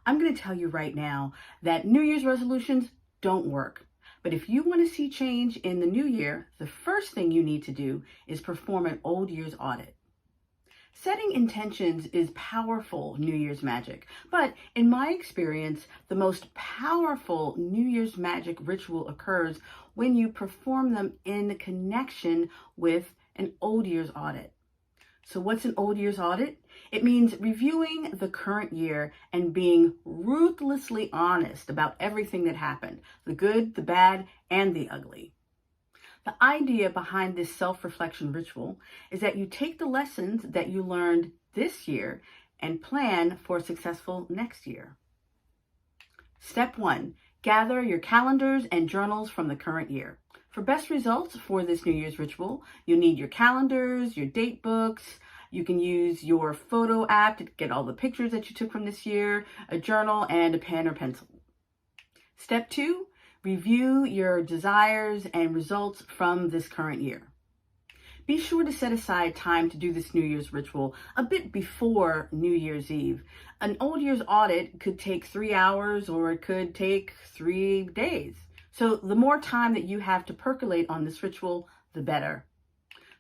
I'm going to tell you right now that New Year's resolutions don't work. But if you want to see change in the new year, the first thing you need to do is perform an old year's audit. Setting intentions is powerful New Year's magic, but in my experience, the most powerful New Year's magic ritual occurs when you perform them in connection with an old year's audit. So what's an old year's audit? It means reviewing the current year and being ruthlessly honest about everything that happened, the good, the bad, and the ugly. The idea behind this self-reflection ritual is that you take the lessons that you learned this year and plan for a successful next year. Step 1, gather your calendars and journals from the current year. For best results for this New Year's ritual, you'll need your calendars, your date books. You can use your photo app to get all the pictures that you took from this year, a journal, and a pen or pencil. Step 2, review your desires and results from this current year. Be sure to set aside time to do this New Year's ritual a bit before New Year's Eve. An old year's audit could take 3 hours or it could take 3 days. So the more time that you have to percolate on this ritual, the better.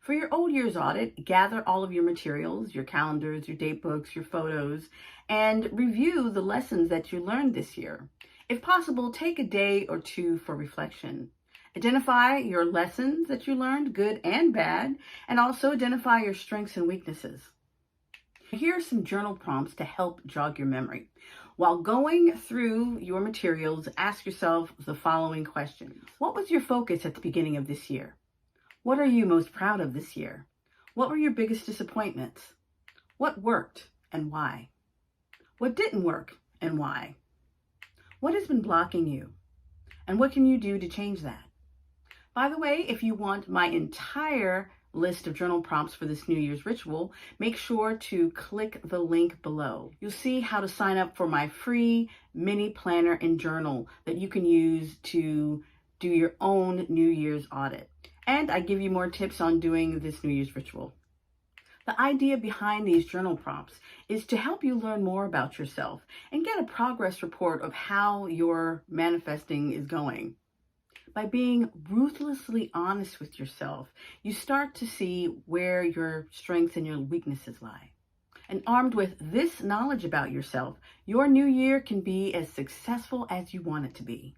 For your old year's audit, gather all of your materials, your calendars, your date books, your photos, and review the lessons that you learned this year. If possible, take a day or two for reflection. Identify your lessons that you learned, good and bad, and also identify your strengths and weaknesses. Here are some journal prompts to help jog your memory. While going through your materials, ask yourself the following questions. What was your focus at the beginning of this year? What are you most proud of this year? What were your biggest disappointments? What worked and why? What didn't work and why? What has been blocking you? And what can you do to change that? By the way, if you want my entire list of journal prompts for this New Year's ritual, make sure to click the link below. You'll see how to sign up for my free mini planner and journal that you can use to do your own New Year's audit. And I give you more tips on doing this New Year's ritual. The idea behind these journal prompts is to help you learn more about yourself and get a progress report of how your manifesting is going. By being ruthlessly honest with yourself, you start to see where your strengths and your weaknesses lie. And armed with this knowledge about yourself, your new year can be as successful as you want it to be.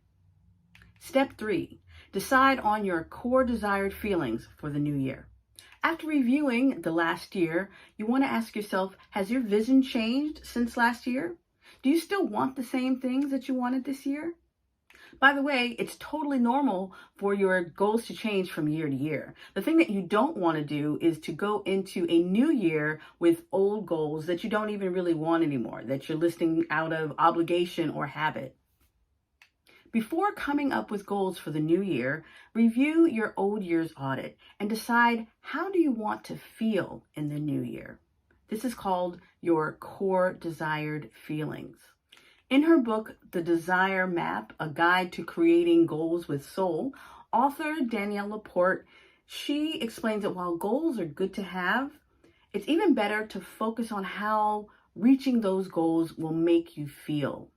Step 3, decide on your core desired feelings for the new year. After reviewing the last year, you want to ask yourself, has your vision changed since last year? Do you still want the same things that you wanted this year? By the way, it's totally normal for your goals to change from year to year. The thing that you don't want to do is to go into a new year with old goals that you don't even really want anymore, that you're listing out of obligation or habit. Before coming up with goals for the new year, review your old year's audit and decide, how do you want to feel in the new year? This is called your core desired feelings. In her book, The Desire Map, A Guide to Creating Goals with Soul, author Danielle Laporte, she explains that while goals are good to have, it's even better to focus on how reaching those goals will make you feel.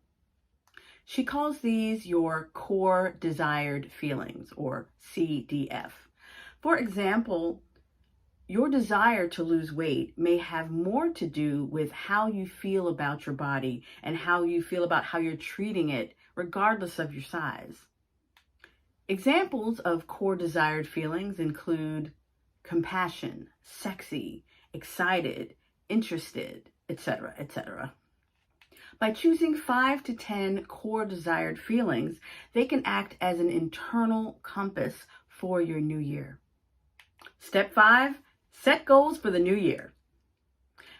She calls these your core desired feelings, or CDF. For example, your desire to lose weight may have more to do with how you feel about your body and how you feel about how you're treating it, regardless of your size. Examples of core desired feelings include compassion, sexy, excited, interested, etc., etc. By choosing 5 to 10 core desired feelings, they can act as an internal compass for your new year. Step 5, set goals for the new year.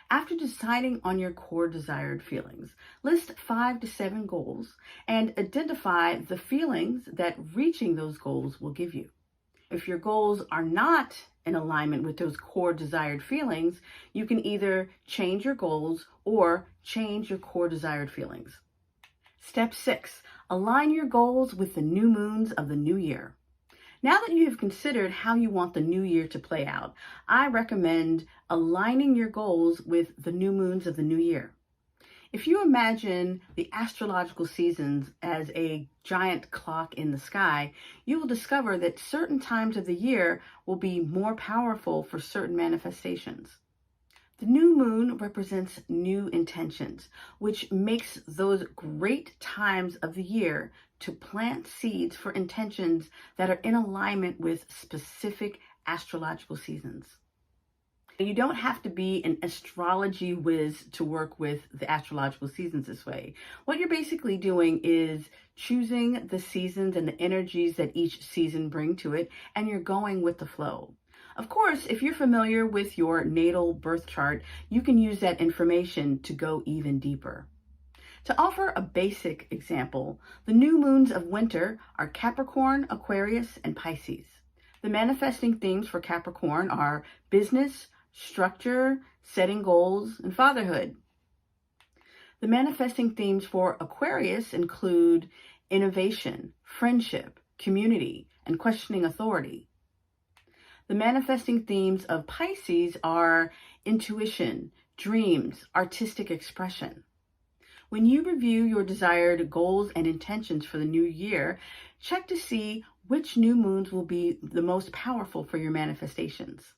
After deciding on your core desired feelings, list 5 to 7 goals and identify the feelings that reaching those goals will give you. If your goals are not in alignment with those core desired feelings, you can either change your goals or change your core desired feelings. Step 6, align your goals with the new moons of the new year. Now that you have considered how you want the new year to play out, I recommend aligning your goals with the new moons of the new year. If you imagine the astrological seasons as a giant clock in the sky, you will discover that certain times of the year will be more powerful for certain manifestations. The new moon represents new intentions, which makes those great times of the year to plant seeds for intentions that are in alignment with specific astrological seasons. You don't have to be an astrology whiz to work with the astrological seasons this way. What you're basically doing is choosing the seasons and the energies that each season bring to it, and you're going with the flow. Of course, if you're familiar with your natal birth chart, you can use that information to go even deeper. To offer a basic example, the new moons of winter are Capricorn, Aquarius, and Pisces. The manifesting themes for Capricorn are business, structure, setting goals, and fatherhood. The manifesting themes for Aquarius include innovation, friendship, community, and questioning authority. The manifesting themes of Pisces are intuition, dreams, artistic expression. When you review your desired goals and intentions for the new year, check to see which new moons will be the most powerful for your manifestations.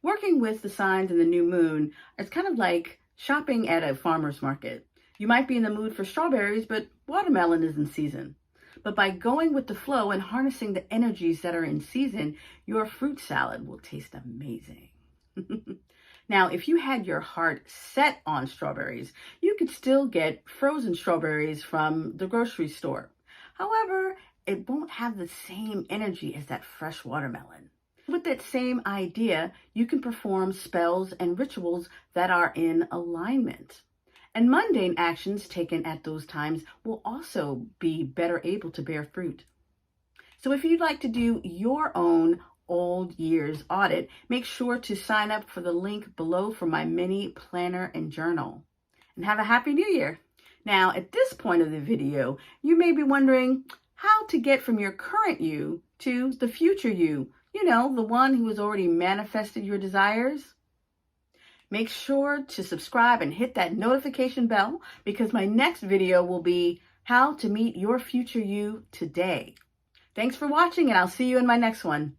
Working with the signs in the new moon is kind of like shopping at a farmer's market. You might be in the mood for strawberries, but watermelon is in season. But by going with the flow and harnessing the energies that are in season, your fruit salad will taste amazing. Now, if you had your heart set on strawberries, you could still get frozen strawberries from the grocery store. However, it won't have the same energy as that fresh watermelon. With that same idea, you can perform spells and rituals that are in alignment. And mundane actions taken at those times will also be better able to bear fruit. So if you'd like to do your own old year's audit, make sure to sign up for the link below for my mini planner and journal. And have a happy new year. Now, at this point of the video, you may be wondering how to get from your current you to the future you. You know, the one who has already manifested your desires. Make sure to subscribe and hit that notification bell because my next video will be how to meet your future you today. Thanks for watching, and I'll see you in my next one.